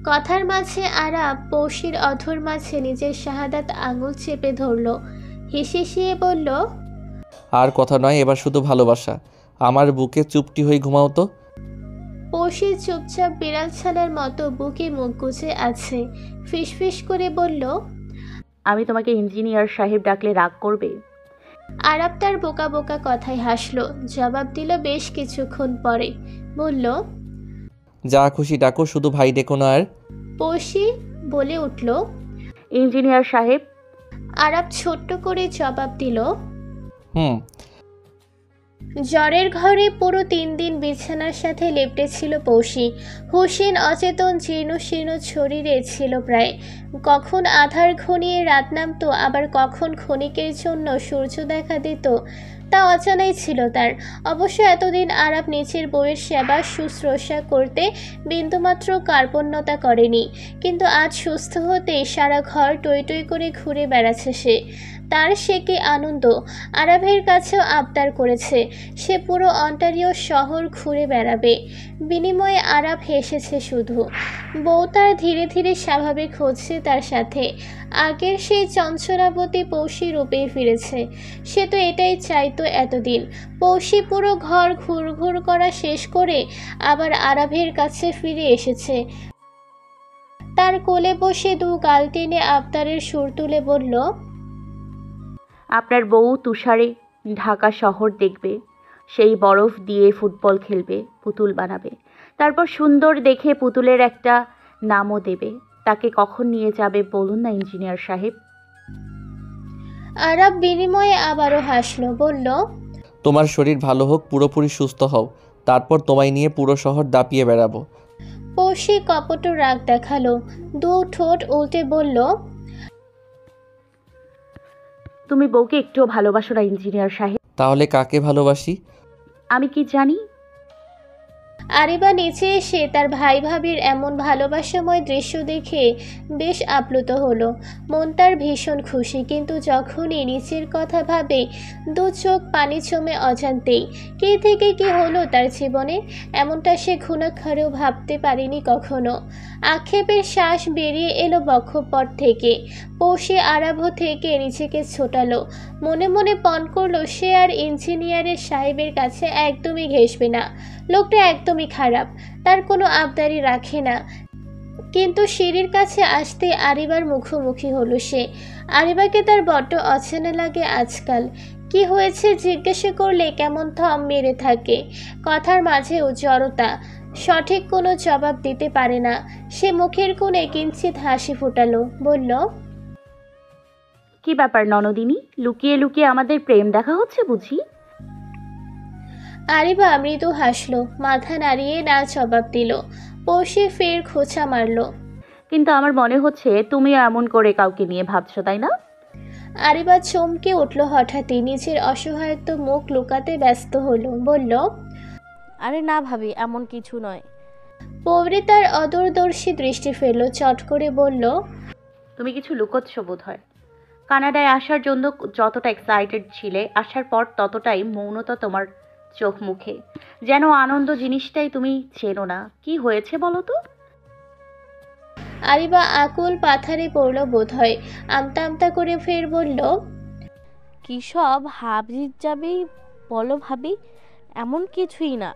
কথার মাঝে আরাব পৌশির অধর মাঝে নিজের শাহাদাত আঙুল চেপে ধরল। হিসিয়ে বলল, আর কথা নয়, এবার শুধু ভালোবাসা। আমার বুকে চুপটি হয়ে ঘুমাও তো। পৌশি চুপচাপ বিড়াল ছানার মতো বুকে মুখ গুজে আছে। ফিসফিস করে বলল, আমি তোমাকে ইঞ্জিনিয়ার সাহেব ডাকলে রাগ করবে? আরাব তার বোকা বোকা কথায় হাসল। জবাব দিল বেশ কিছুক্ষণ পরে। বলল, যা খুশি ডাকো, শুধু ভাই ডেকো না। আর পৌশি বলে উঠল। ইঞ্জিনিয়ার সাহেব। আরাব ছোট্ট করে জবাব দিল। হুম। জ্বরের ঘরে পুরো 3 দিন বিছানার সাথে লেপ্টে ছিল পৌশি। হুসেন অচেতন জীর্ণ শীর্ণ শরীরে ছিল প্রায়। কখন আধার ঘনিয়ে রাত নামতো, আবার কখন ক্ষণিকের জন্য সূর্য দেখা দিত, তা অজানাই ছিল তার। অবশ্য এতদিন আরাব নিজের বউয়ের সেবা শুশ্রূষা করতে বিন্দুমাত্র কার্পণ্যতা করেনি, কিন্তু আজ সুস্থ হতে সারা ঘর টই টই করে ঘুরে বেড়াচ্ছে সে। তার সে কি আনন্দ! আরাবের কাছেও আবদার করেছে সে পুরো অন্টারিও শহর ঘুরে বেড়াবে। বিনিময়ে আরাব হেসেছে শুধু। বউ তার ধীরে ধীরে স্বাভাবিক হচ্ছে তার সাথে। আগের সেই চঞ্চলাবতী পৌশী রূপেই ফিরেছে। সে তো এটাই চাইতো এতদিন। পৌশী পুরো ঘর ঘুর ঘুর করা শেষ করে আবার আরাবের কাছে ফিরে এসেছে। তার কোলে বসে দু গাল টেনে আবদারের সুর তুলে বলল, আপনার বউ তুষারে ঢাকা শহর দেখবে, সেই বরফ দিয়ে ফুটবল খেলবে, পুতুল বানাবে, তারপর সুন্দর দেখে পুতুলের একটা নামও দেবে। তাকে কখন নিয়ে যাবে বলুন না ইঞ্জিনিয়ার সাহেব? আরাব বিনিময়ে আবারও হাসল। বলল, তোমার শরীর ভালো হোক, পুরোপুরি সুস্থ হও, তারপর তোমায় নিয়ে পুরো শহর দাপিয়ে বেড়াবো। পৌশি কপট রাগ দেখালো। দু ঠোঁট উল্টে বলল, তুমি বউকে একটুও ভালোবাসো না ইঞ্জিনিয়ার সাহেব? তাহলে কাকে ভালোবাসি? আমি কি জানি? আরিবা নিচে এসে তার ভাই ভাবির এমন ভালোবাসাময় দৃশ্য দেখে বেশ আপ্লুত হলো। মন তার ভীষণ খুশি, কিন্তু যখনই নিচের কথা ভাবে দু চোখ পানি জমে অজান্তেই। কে থেকে কি হলো তার জীবনে, এমনটা সে ঘুণাক্ষরেও ভাবতে পারেনি কখনো। আক্ষেপের শ্বাস বেরিয়ে এলো বক্ষপট থেকে। পৌষে আরাভ থেকে নিজেকে ছোটালো। মনে মনে পণ করলো সে আর ইঞ্জিনিয়ারের সাহেবের কাছে একদমই ঘেঁষবে না। লোকটা একদমই খারাপ, তার কোনো আবদারি রাখে না। কিন্তু সিঁড়ির কাছে আসতে আরিবার মুখোমুখি হলো সে। আরিবাকে তার বড্ড অচেনা লাগে আজকাল। কি হয়েছে জিজ্ঞাসা করলে কেমন থম মেরে থাকে, কথার মাঝেও জড়তা। সঠিক কোনো জবাব দিতে পারে না সে। মুখের কোণে কিঞ্চিত হাসি ফোটালো। বলল, কি ব্যাপার ননদিনী, লুকিয়ে লুকিয়ে আমাদের প্রেম দেখা হচ্ছে বুঝি? আরিবা মৃদু হাসলো, মাথা নাড়িয়ে না জবাব দিল। পৌষে ফের খোঁচা মারল। কিন্তু আমার মনে হচ্ছে তুমিও এমন করে কাউকে নিয়ে ভাবছো, তাই না? আরিবা চমকে উঠল হঠাৎই, নিজের অসহায়ত্ব মুখ লুকাতে ব্যস্ত হলো। বলল, আরে না ভাবি, এমন কিছু নয়। পৌরি তার অদূরদর্শী দৃষ্টি ফেলল, চট করে বলল, তুমি কিছু লুকোচ্ছ বোধ হয়। কানাডায় আসার জন্য যতটা এক্সাইটেড ছিলে, আসার পর ততটাই মৌনতা তোমার চোখ মুখে। যেন আনন্দ জিনিসটাই তুমি চেনো না। কি হয়েছে বলো তো? আরিবা আকুল পাথারে পড়ল বোধ হয়। আমতা আমতা করে ফের বলল, কি সব হাবি যাবি বলো ভাবি, এমন কিছুই না।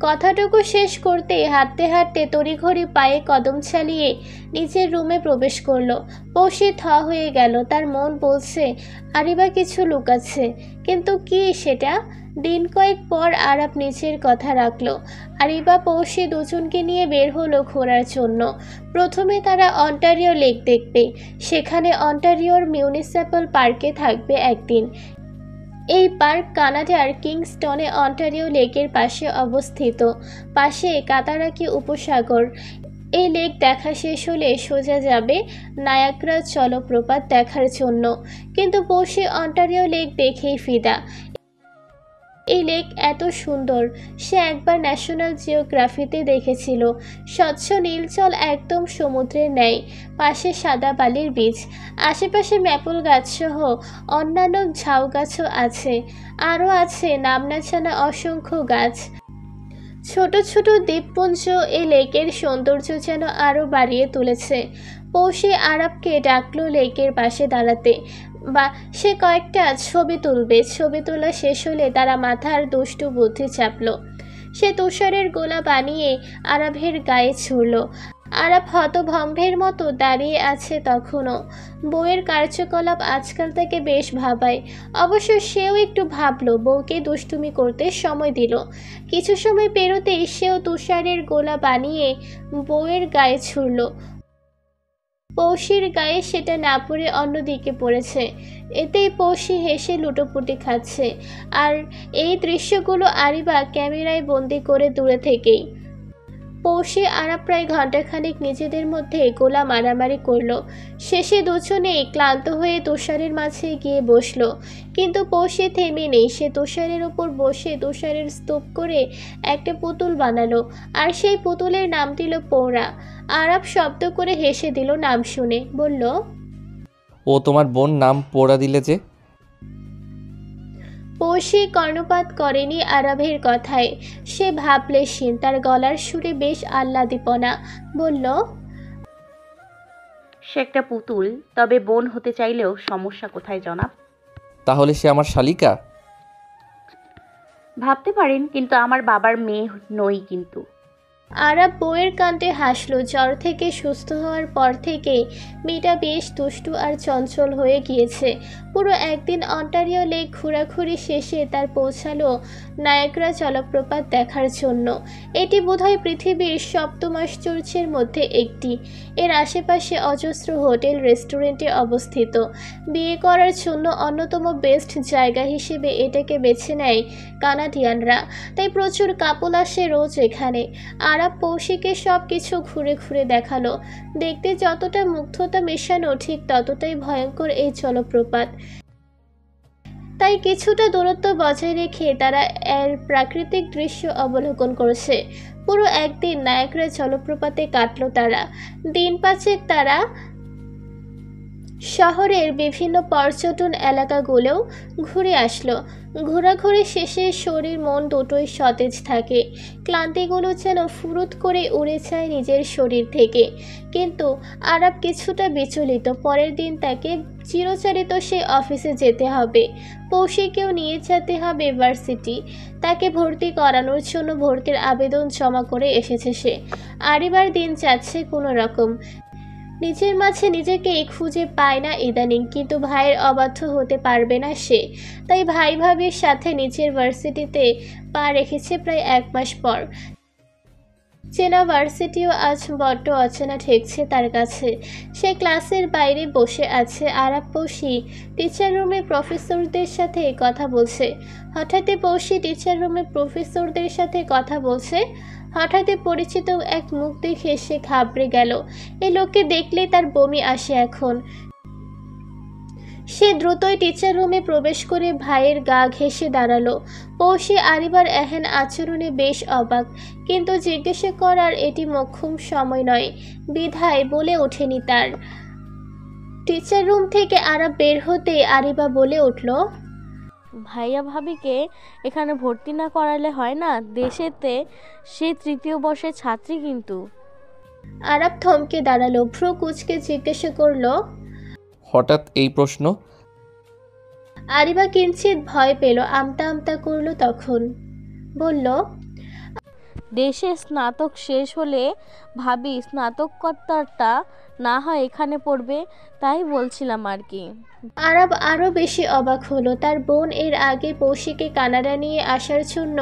কথাটুকু শেষ করতে হাঁটতে হাঁটতে তড়িঘড়ি পায়ে কদম চালিয়ে নিচের রুমে প্রবেশ করলো। পৌষে থ হয়ে গেল। তার মন বলছে আরিবা কিছু লুকাচ্ছে, কিন্তু কি সেটা? দিন কয়েক পর আরাব নিচের কথা রাখলো। আরিবা পৌষে দুজনকে নিয়ে বের হলো ঘোরার জন্য। প্রথমে তারা অন্টারিও লেক দেখবে, সেখানে অন্টারিওর মিউনিসিপ্যাল পার্কে থাকবে একদিন। এই পার্ক কানাডার কিংস্টনে অন্টারিও লেকের পাশে অবস্থিত। পাশে কাতারাকি উপসাগর। এই লেক দেখা শেষ হলে সোজা যাবে নায়াগ্রা জলপ্রপাত দেখার জন্য। কিন্তু পৌষে অন্টারিও লেক দেখেই ফিদা। এই লেক এত সুন্দর সে একবার ন্যাশনাল জিওগ্রাফিতে দেখেছিল। স্বচ্ছ নীল জল, একদম সমুদ্রের ন্যায়। পাশে সাদা বালির বীচ, আশেপাশে ম্যাপল গাছসহ অন্যান্য ঝাউ গাছও আছে। আরও আছে নাম না জানা অসংখ্য গাছ। ছোট ছোট দ্বীপপুঞ্জ এই লেকের সৌন্দর্য যেন আরও বাড়িয়ে তুলেছে। পৌষে আরাবকে ডাকলো লেকের পাশে দাঁড়াতে, বা সে কয়েকটা ছবি তুলবে। ছবি তোলা শেষ হলে তারা মাথার দুষ্টু বুদ্ধি চাপলো। সে তুষারের গোলা বানিয়ে আরাবের গায়ে ছুড়ল। আরাব হতভম্বের মতো দাঁড়িয়ে আছে তখনও। বউয়ের কার্যকলাপ আজকাল তাকে বেশ ভাবায়। অবশ্য সেও একটু ভাবলো, বউকে দুষ্টুমি করতে সময় দিল। কিছু সময় পেরোতেই সেও তুষারের গোলা বানিয়ে বউয়ের গায়ে ছুড়ল। পৌষির গায়ে সেটা না পড়ে অন্যদিকে পড়েছে। এতেই পৌষি হেসে লুটোপুটি খাচ্ছে। আর এই দৃশ্যগুলো আরিবা ক্যামেরায় বন্দি করে দূরে থেকেই। পৌষি আরাব প্রায় ঘন্টাখানেক নিজেদের মধ্যে গোলা মারামারি করলো। শেষে দুজনেই ক্লান্ত হয়ে তুষারের মাঝে গিয়ে বসলো। কিন্তু পৌষি থেমে নেই। সে তুষারের ওপর বসে তুষারের স্তূপ করে একটা পুতুল বানালো, আর সেই পুতুলের নাম দিল পৌরা। আরাব শব্দ করে হেসে দিল নাম শুনে, বলল, ও তোমার বোন নাম পোড়া দিলে যে? পৌষি কর্ণপাত করেনি আরাবের কথায়। সে ভাবলেশীন, তার গলার সুরে বেশ আহ্লাদীপনা। বলল, সে একটা পুতুল, তবে বোন হতে চাইলেও সমস্যা কোথায় জনাব? তাহলে সে আমার শালিকা? ভাবতে পারেন, কিন্তু আমার বাবার মেয়ে নই কিন্তু। আরাব বউয়ের কাণ্ডে হাসল। জ্বর থেকে সুস্থ হওয়ার পর থেকে মেয়েটা বেশ দুষ্টু আর চঞ্চল হয়ে গিয়েছে। পুরো একদিন অন্টারিও লেক ঘোরাঘুরি শেষে তার পৌঁছালো নায়াগ্রা জলপ্রপাত দেখার জন্য। এটি বোধহয় পৃথিবীর সপ্তম আশ্চর্যের মধ্যে একটি। এর আশেপাশে অজস্র হোটেল রেস্টুরেন্টে অবস্থিত। বিয়ে করার জন্য অন্যতম বেস্ট জায়গা হিসেবে এটাকে বেছে নেয় কানাডিয়ানরা, তাই প্রচুর কাপল আসে রোজ এখানে। আরাব পৌষিকে সব কিছু ঘুরে ঘুরে দেখালো। দেখতে যতটা মুগ্ধতা মেশানো, ঠিক ততটাই ভয়ঙ্কর এই জলপ্রপাত। তাই কিছুটা দূরত্ব বজায় রেখে তারা এর প্রাকৃতিক দৃশ্য অবলোকন করছে। পুরো একদিন নায়াগ্রা জলপ্রপাতে কাটলো তারা। দিন পাঁচেক তারা শহরের বিভিন্ন পর্যটন এলাকাগুলোও ঘুরে আসলো। ঘোরাঘুরি শেষে শরীর মন দুটোই সতেজ থাকে। ক্লান্তিগুলো যেন ফুরুত করে উড়ে যায় নিজের শরীর থেকে। কিন্তু আরাব কিছুটা বিচলিত। পরের দিন তাকে চিরচারিত সে অফিসে যেতে হবে। পৌষিকেও নিয়ে যেতে হবে ভার্সিটি। তাকে ভর্তি করানোর জন্য ভর্তির আবেদন জমা করে এসেছে সে। আরিবার দিন যাচ্ছে কোনো রকম। নিজের মাঝে নিজেকেই খুঁজে পায় না ইদানিং। কিন্তু ভাইয়ের অবাধ্য হতে পারবে না সে। তাই ভাই ভাবির সাথে নিজের ভার্সিটিতে পা রেখেছে প্রায় 1 মাস পর। চেনা ভার্সিটিও আজ বড্ড অচেনা ঠেকছে তার কাছে। সে ক্লাসের বাইরে বসে আছে। আরাব পৌষি টিচার রুমে প্রফেসরদের সাথে কথা বলছে। হঠাৎই পৌষি টিচার রুমে প্রফেসরদের সাথে কথা বলছে। হঠাৎই পরিচিত এক মুখ দেখে সে ঘাবড়ে গেল। এই লোককে দেখলে তার বমি আসে এখন। সে দ্রুতই টিচার রুমে প্রবেশ করে ভাইয়ের গা ঘেঁষে দাঁড়ালো। পৌষি আরিবার এহেন আচরণে বেশ অবাক, কিন্তু জিজ্ঞাসা করার এটি মোক্ষম সময় নয় বিধায় বলে ওঠেনি তার। টিচার রুম থেকে আরাব বের হতে আরিবা বলে উঠল, ভাইয়া ভাবিকে এখানে ভর্তি না করালে হয় না? দেশেতে সে 3য় বর্ষের ছাত্রী কিন্তু। আরাব থমকে দাঁড়ালো। ভ্রু কুচকে জিজ্ঞাসা করলো, হঠাৎ এই প্রশ্ন? আরিবা কিঞ্চিত ভয় পেল। আমতা আমতা করলো তখন। বলল, দেশে স্নাতক শেষ হলে ভাবি স্নাতকোত্তরটা না হয় এখানে পড়বে, তাই বলছিলাম আর কি। আরাব আরও বেশি অবাক হলো। তার বোন এর আগে পৌষিকে কানাডা নিয়ে আসার জন্য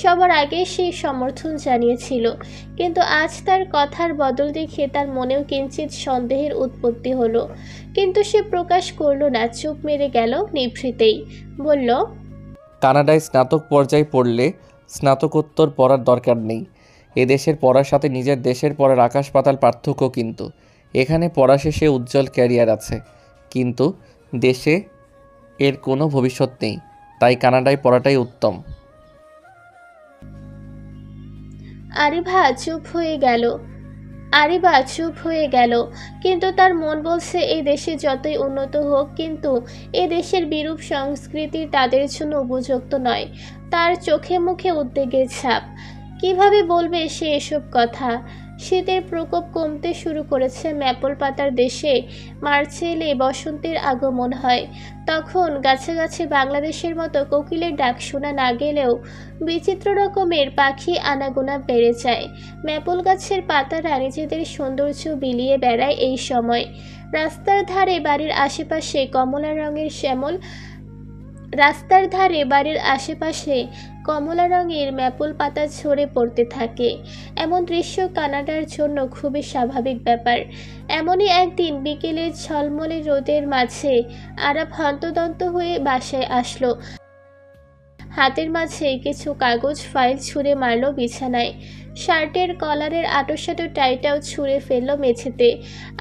সবার আগে সেই সমর্থন জানিয়েছিল। কিন্তু আজ তার কথার বদল দেখে তার মনেও কিঞ্চিত সন্দেহের উৎপত্তি হলো। কিন্তু সে প্রকাশ করলো না, চুপ মেরে গেল নিভৃতেই। বলল, কানাডায় স্নাতক পর্যায়ে পড়লে স্নাতকোত্তর পড়ার দরকার নেই। এদেশের পড়ার সাথে নিজের দেশের পড়ার আকাশ পাতাল পার্থক্য। কিন্তু এখানে পড়া শেষে উজ্জ্বল ক্যারিয়ার আছে, কিন্তু দেশে এর কোনো ভবিষ্যৎ নেই। তাই কানাডায় পড়াটাই উত্তম। আরিবা চুপ হয়ে গেল। কিন্তু তার মন বলছে এই দেশে যতই উন্নত হোক, কিন্তু এ দেশের বিরূপ সংস্কৃতি তাদের জন্য উপযুক্ত নয়। তার চোখে মুখে উদ্বেগের ছাপ। কিভাবে বলবে সে এসব কথা? শীতের প্রকোপ কমতে শুরু করেছে। ম্যাপল পাতার দেশে মার্চে এলে বসন্তের আগমন হয়। তখন গাছে গাছে বাংলাদেশের মতো কোকিলের ডাক শোনা না গেলেও বিচিত্র রকমের পাখি আনাগোনা বেড়ে যায়। ম্যাপল গাছের পাতারা নিজেদের সৌন্দর্য বিলিয়ে বেড়ায় এই সময়। রাস্তার ধারে বাড়ির আশেপাশে কমলা রঙের শ্যামল রাস্তার ধারে বাড়ির আশেপাশে কমলা রঙের ম্যাপল পাতা ঝরে পড়তে থাকে। এমন দৃশ্য কানাডার জন্য খুবই স্বাভাবিক ব্যাপার। এমনই একদিন বিকেলে ঝলমলে রোদের মাঝে আরাব হন্তদন্ত হয়ে বাসায় আসলো। হাতের মাঝে কিছু কাগজ ফাইল ছুঁড়ে মারল বিছানায়। শার্টের কলারের আঁটোসাঁটো টাইটাও ছুঁড়ে ফেলল মেঝেতে।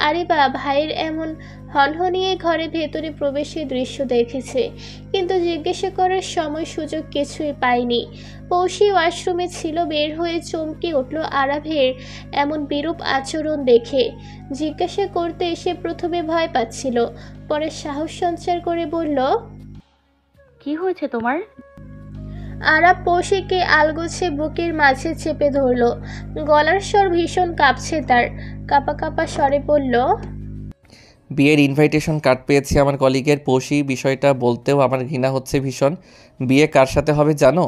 আরিবা ভাইয়ের এমন হনহনিয়ে ঘরে ভেতরে প্রবেশের দৃশ্য দেখেছে, কিন্তু জিজ্ঞাসা করার সময় সুযোগ কিছুই পায়নি। পৌষি ওয়াশরুমে ছিল। বের হয়ে চমকে উঠল আরাভের এমন বিরূপ আচরণ দেখে। জিজ্ঞাসা করতে এসে প্রথমে ভয় পাচ্ছিল, পরে সাহস সঞ্চার করে বলল, কি হয়েছে তোমার? আরাব পৌষিকে আলগোছে বুকের মাঝে চেপে ধরল। গলার স্বর ভীষণ কাঁপছে তার। কাঁপা কাঁপা স্বরে বলল, বিয়ের ইনভাইটেশন কার্ড পেয়েছি আমার কলিগের। পৌষি, বিষয়টা বলতেও আমার ঘৃণা হচ্ছে ভীষণ। বিয়ে কার সাথে হবে জানো?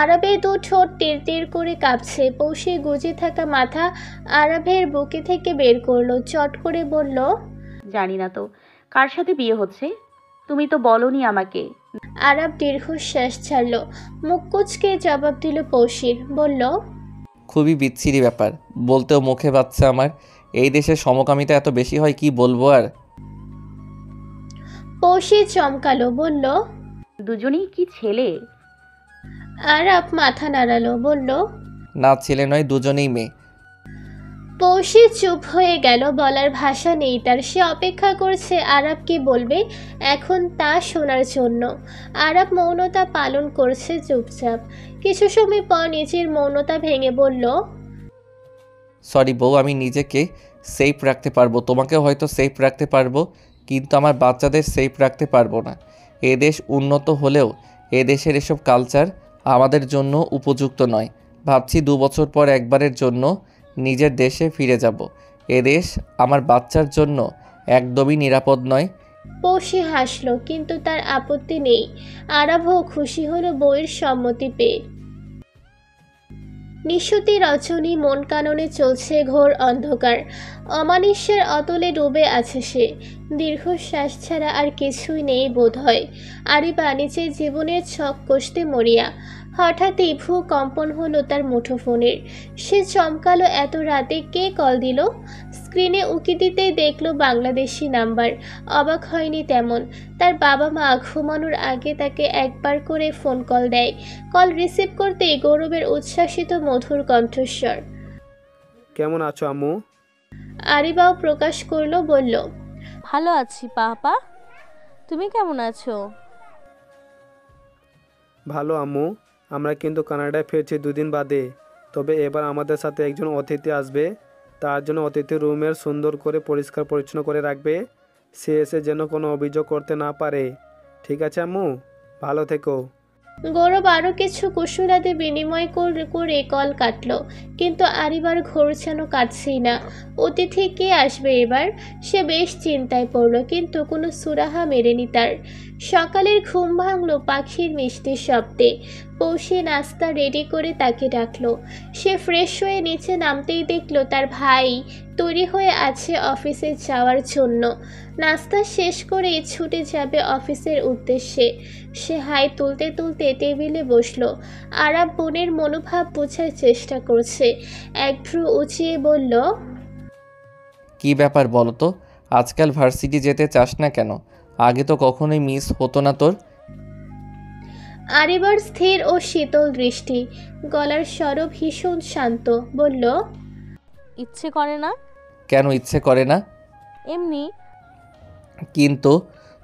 আরাবের দু ঠোঁট তীর তীর করে কাঁপছে। পৌষি গুজে থাকা মাথা আরাবের বুকে থেকে বের করলো। চট করে বলল, জানি না তো কার সাথে বিয়ে হচ্ছে, তুমি তো বলনি আমাকে। আরাব দীর্ঘশ্বাস ছাড়ল। মুখ কুঁচকে জবাব দিল পৌষির। বলল, খুবই বিচ্ছিরি ব্যাপার, বলতেও মুখে বাচ্চা আমার। এই দেশে সমকামিতা এত বেশি হয়, কি বলবো আর। পৌষি চমকালো। বলল, দুজনেই কি ছেলে? আরাব মাথা নাড়ালো। বলল, না, ছেলে নয়, দুজনেই মেয়ে। পৌষি চুপ হয়ে গেল। বলার ভাষা নেই তার। সে অপেক্ষা করছে আরাব কি বলবে এখন তা শোনার জন্য। আরাব মৌনতা পালন করছে চুপচাপ। কিছু সময় পর নিজের মৌনতা ভেঙে বলল, সরি বউ, আমি নিজেকে সেফ রাখতে পারবো, তোমাকে হয়তো সেফ রাখতে পারবো, কিন্তু আমার বাচ্চাদের সেফ রাখতে পারবো না। এ দেশ উন্নত হলেও এ দেশের এসব কালচার আমাদের জন্য উপযুক্ত নয়। ভাবছি 2 বছর পর একবারের জন্য নিজের দেশে ফিরে যাব। এ দেশ আমার বাচ্চার জন্য একদমই নিরাপদ নয়। পৌষি হাসল, কিন্তু তার আপত্তি নেই। আরাবও খুশি হলো বউয়ের সম্মতি পেয়ে। নিশুতি রজনী, মন কাননে চলছে ঘোর অন্ধকার। অমানিস্যের অতলে ডুবে আছে সে। দীর্ঘশ্বাস ছাড়া আর কিছুই নেই বোধ হয়। আরিবা নিজের জীবনের ছক কষতে মরিয়া। হঠাৎই ভূকম্পন হলো তার মুঠোফোনের। সে চমকালো। এত রাতে কে কল দিল? স্ক্রিনে উকি দিতেই দেখলো বাংলাদেশি নাম্বার। অবাক হয়নি তেমন। তার বাবা মা ঘুমানোর আগে তাকে একবার করে ফোন কল দেয়। কল রিসিভ করতেই গৌরবের উচ্ছ্বাসিত মধুর কণ্ঠস্বর। কেমন আছো আম্মু? আরিবাও প্রকাশ করলো। বলল, ভালো আছি পাপা, তুমি কেমন আছো? ভালো আম্মু। আমরা কিন্তু কানাডায় ফিরছি 2 দিন বাদে। তবে এবার আমাদের সাথে একজন অতিথি আসবে। তার জন্য অতিথি রুমের সুন্দর করে পরিষ্কার পরিচ্ছন্ন করে রাখবে। সে এসে যেন কোনো অভিযোগ করতে না পারে। ঠিক আছে আম্মু? ভালো থেকো। গৌরব আরও কিছু কুশলাদি বিনিময় করে কল কাটল, কিন্তু আরিবার ঘোর যেন কাটছেই না। অতিথি কে আসবে এবার? সে বেশ চিন্তায় পড়ল, কিন্তু কোনো সুরাহা মেলেনি তার। সকালের ঘুম ভাঙল পাখির মিষ্টি শব্দে। পৌষে নাস্তা রেডি করে তাকে ডাকলো। সে ফ্রেশ হয়ে নিচে নামতেই দেখলো তার ভাই তৈরি হয়ে আছে অফিসে যাওয়ার জন্য। নাস্তা শেষ করে ছুটে যাবে অফিসের উদ্দেশ্যে। সে হাই তুলতে তুলতে টেবিলে বসলো। আরাব বোনের মনোভাব বোঝার চেষ্টা করছে। এক ভ্রু উঁচিয়ে বলল, কি ব্যাপার বলো তো, আজকাল ভার্সিটি যেতে চাস না কেন? আগে তো কখনোই মিস হতো না তোর। আরিবার স্থির ও শীতল দৃষ্টি, গলার স্বর ভীষণ শান্ত। বলল, ইচ্ছে করে না। কেন ইচ্ছে করে না? এমনি। কিন্তু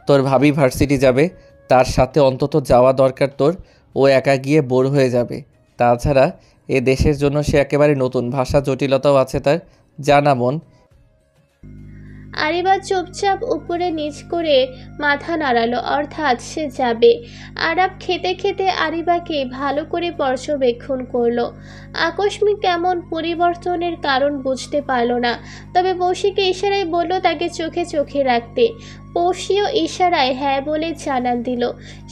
তোর ভাবি ভার্সিটি যাবে, তার সাথে অন্তত যাওয়া দরকার তোর। ও একা গিয়ে বোর হয়ে যাবে। তাছাড়া এ দেশের জন্য সে একেবারে নতুন, ভাষা জটিলতাও আছে তার। জানা মন। আরিবা চুপচাপ উপরে নিচ করে মাথা নাড়ালো, অর্থাৎ সে যাবে। আরাব খেতে খেতে আরিবাকে ভালো করে পর্যবেক্ষণ করলো। আকস্মিক কেমন পরিবর্তনের কারণ বুঝতে পারল না, তবে পৌশিকে ইশারায় বলল তাকে চোখে চোখে রাখতে। পৌশিও ইশারায় হ্যাঁ বলে জানান দিল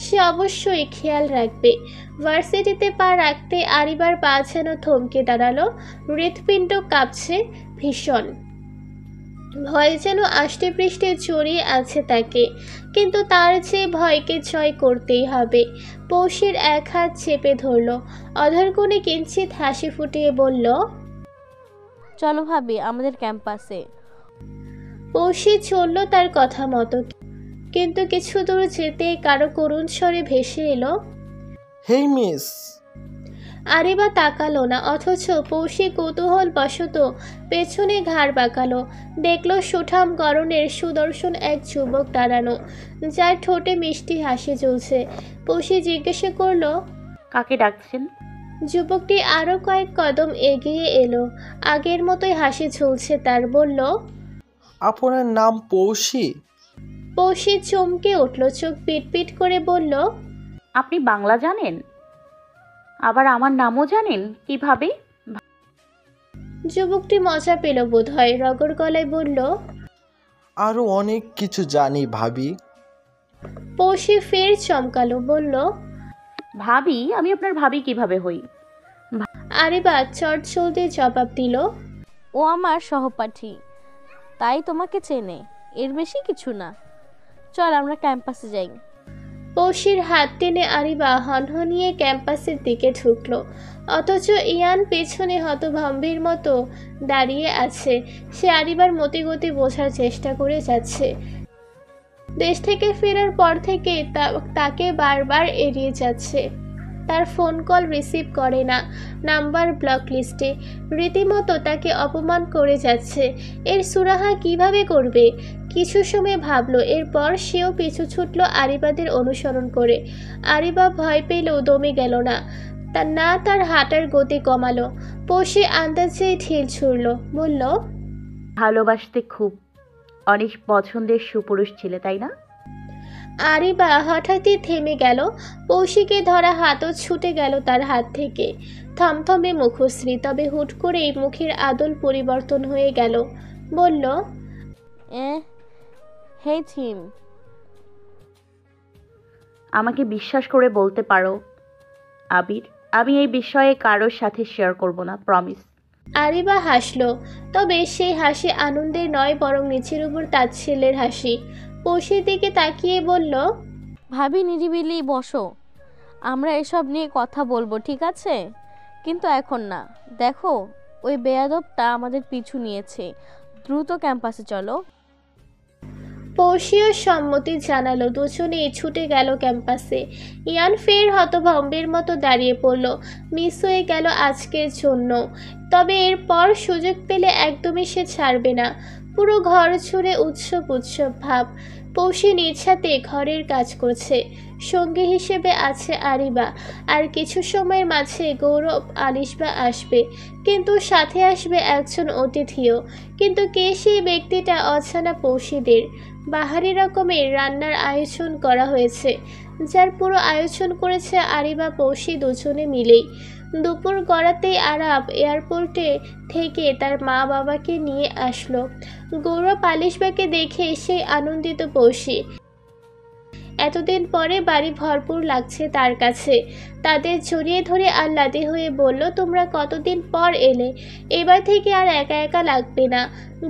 সে অবশ্যই খেয়াল রাখবে। ভার্সিটিতে পা রাখতে আরিবার পা যেন থমকে দাঁড়ালো, হৃৎপিণ্ড কাঁপছে ভীষণ, ভয় যেন আষ্টে পৃষ্ঠে জড়িয়ে আছে তাকে, কিন্তু তার যে ভয়কে জয় করতেই হবে। পৌশির এক হাত চেপে ধরল, অধর কোণে কিঞ্চিত হাসি ফুটিয়ে বলল, চলো ভাবি আমাদের ক্যাম্পাসে। পৌশি চলল তার কথা মতো, কিন্তু কিছু দূর যেতে কারো করুণ স্বরে ভেসে এলো, হেই মিস। আরিবা তাকালো না, অথচ পৌশি কৌতূহল বশত পেছনে ঘাড় বাঁকালো। দেখলো সুঠাম গড়নের সুদর্শন এক যুবক দাঁড়ানো, যার ঠোঁটে মিষ্টি হাসি ঝুলছে। পৌশি জিজ্ঞাসা করলো, কাকে ডাকছেন? যুবকটি আরও কয়েক কদম এগিয়ে এলো, আগের মতোই হাসি ঝুলছে তার। বলল, আপনার নাম পৌশি? পৌশি চমকে উঠল, চোখ পিটপিট করে বলল, আপনি বাংলা জানেন? আবার আমার নামও জানেন কিভাবে? যুবকটি মজা পেল বোধ হয়, রগর গলায় বলল, আরও অনেক কিছু জানি ভাবি। পৌশি ফের চমকালো, বলল, ভাবি? আমি আপনার ভাবি কিভাবে হই? আরিবা চটজলদি জবাব দিল, ও আমার সহপাঠী, তাই তোমাকে চেনে, এর বেশি কিছু না। চল আমরা ক্যাম্পাসে যাই। পৌশির হাত টেনে আরিবা হনহনিয়ে ক্যাম্পাসের দিকে ঢুকলো, অথচ ইয়ান পেছনে হতভম্বের মতো দাঁড়িয়ে আছে। সে আরিবার মতিগতি বোঝার চেষ্টা করে যাচ্ছে। দেশ থেকে ফেরার পর থেকে তাকে বারবার এড়িয়ে যাচ্ছে, তার ফোন কল রিসিভ করে না, নাম্বার ব্লক লিস্টে। রীতিমতো তাকে অপমান করে যাচ্ছে। এর সুরাহা কিভাবে করবে? কিছু সময় ভাবলো, এরপর সেও পিছু ছুটলো আরিবাদের অনুসরণ করে। আরিবা ভয় পেলেও দমে গেল না, তার হাঁটার গতি কমালো। পৌশি আন্দাজে ঢিল ছুড়ল, বলল, ভালোবাসতে খুব অনেক পছন্দের সুপুরুষ ছিলে, তাই না? আরিবা হঠাৎই থেমে গেল, পৌশিকে ধরা হাতও ছুটে গেল তার হাত থেকে। থমথমে মুখশ্রী, তবে হুট করেই মুখের আদল পরিবর্তন হয়ে গেল। বলল, হে থিম, আমাকে বিশ্বাস করে বলতে পারো আবির, আমি এই বিষয়ে কারোর সাথে শেয়ার করব না, প্রমিস। আরিবা হাসল, তবে সেই হাসি আনন্দের নয়, বরং নিচের উপর তাচ্ছিল্যের হাসি। পৌশির দিকে তাকিয়ে বলল, ভাবি নিরিবিলি বসো, আমরা এসব নিয়ে কথা বলবো, ঠিক আছে? কিন্তু এখন না। দেখো, ওই বেয়াদবটা আমাদের পিছু নিয়েছে, দ্রুত ক্যাম্পাসে চলো। পৌশিও সম্মতি জানালো, দুজনেই ছুটে গেল ক্যাম্পাসে। ইয়ান ফের হতভম্বের মতো দাঁড়িয়ে পড়ল, মিস হয়ে গেল আজকের জন্য। তবে এরপর সুযোগ পেলে একদমই সে ছাড়বে না। পুরো ঘর জুড়ে উৎসব উৎসব ভাব। পৌশি নিজ হাতে ঘরের কাজ করছে, সঙ্গী হিসেবে আছে আরিবা, আর কিছু সময়ের মাঝে গৌরব আলিশবা আসবে, কিন্তু সাথে আসবে একজন অতিথিও। কিন্তু কে সেই ব্যক্তিটা অজানা পৌশিদের। বাহারি রকমের রান্নার আয়োজন করা হয়েছে, যার পুরো আয়োজন করেছে আরিবা পৌশি দুজনে মিলেই। দুপুর গড়াতেই আরাব এয়ারপোর্টে থেকে তার মা বাবাকে নিয়ে আসলো। গৌরব আলিশবাকে দেখে সেই আনন্দিত পৌশি। এতদিন পরে বাড়ি ভরপুর লাগছে তার কাছে। তাদের জড়িয়ে ধরে আহ্লাদে হয়ে বলল, তোমরা কতদিন পর এলে, এবার থেকে আর একা একা লাগবে না।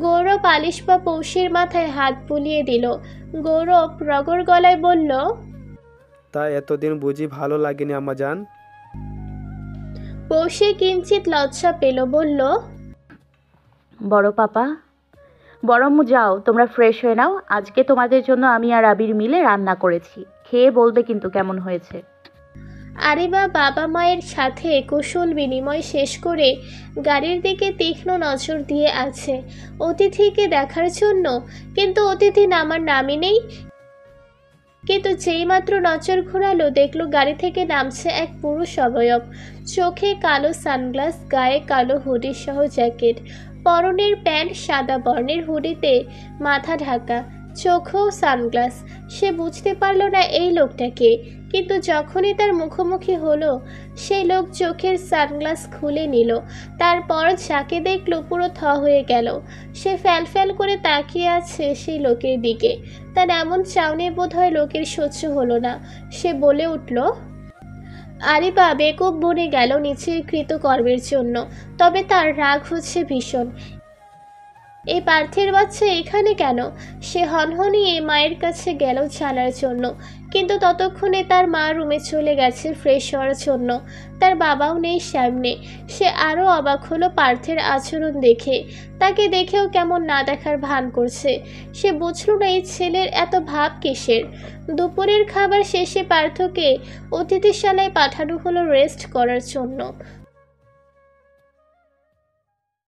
গৌরব আলিশবা পৌশির মাথায় হাত বুলিয়ে দিল। গৌরব রগর গলায় বলল, তা এতদিন বুঝি ভালো লাগেনি আম্মাজান? পৌশি কিঞ্চিত লজ্জা পেল, বলল, বড় পাপা, বরং যাও তোমরা ফ্রেশ হয়ে নাও, আজকে তোমাদের জন্য আমি আর আবির মিলে রান্না করেছি, খেয়ে বলবে কিন্তু কেমন হয়েছে। আরিবা বাবা মায়ের সাথে কুশল বিনিময় শেষ করে গাড়ির দিকে তীক্ষ্ণ নজর দিয়ে আছে অতিথিকে দেখার জন্য, কিন্তু অতিথি নামার নামই নেই। কিন্তু যেইমাত্র নজর ঘোরালো, দেখলো গাড়ি থেকে নামছে এক পুরুষ অবয়ব, চোখে কালো সানগ্লাস, গায়ে কালো হুডি সহ জ্যাকেট, পরনের প্যান্ট, সাদা বর্ণের হুডিতে মাথা ঢাকা, চোখেও সানগ্লাস। সে বুঝতে পারল না এই লোকটাকে, কিন্তু যখনই তার মুখোমুখি হলো সেই লোক চোখের সানগ্লাস খুলে নিল। তারপর যাকে দেখলো পুরো থ হয়ে গেল। সে ফ্যাল করে তাকিয়ে আছে সেই লোকের দিকে। তার এমন চাউনি বোধহয় লোকের সহ্য হলো না। সে বলে উঠল, আরিবা বেকুব বনে গেল নিচের কৃতকর্মের জন্য, তবে তার রাগ হচ্ছে ভীষণ। এই পার্থের বাচ্চা এখানে কেন? সে হনহনিয়ে মায়ের কাছে গেল জানার জন্য, কিন্তু ততক্ষণে তার মা রুমে চলে গেছে ফ্রেশ হওয়ার জন্য। তার বাবাও নেই সামনে। সে আরও অবাক হলো পার্থের আচরণ দেখে। তাকে দেখেও কেমন না দেখার ভান করছে। সে বুঝল না এই ছেলের এত ভাব কিসের। দুপুরের খাবার শেষে পার্থকে অতিথিশালায় পাঠানো হলো রেস্ট করার জন্য।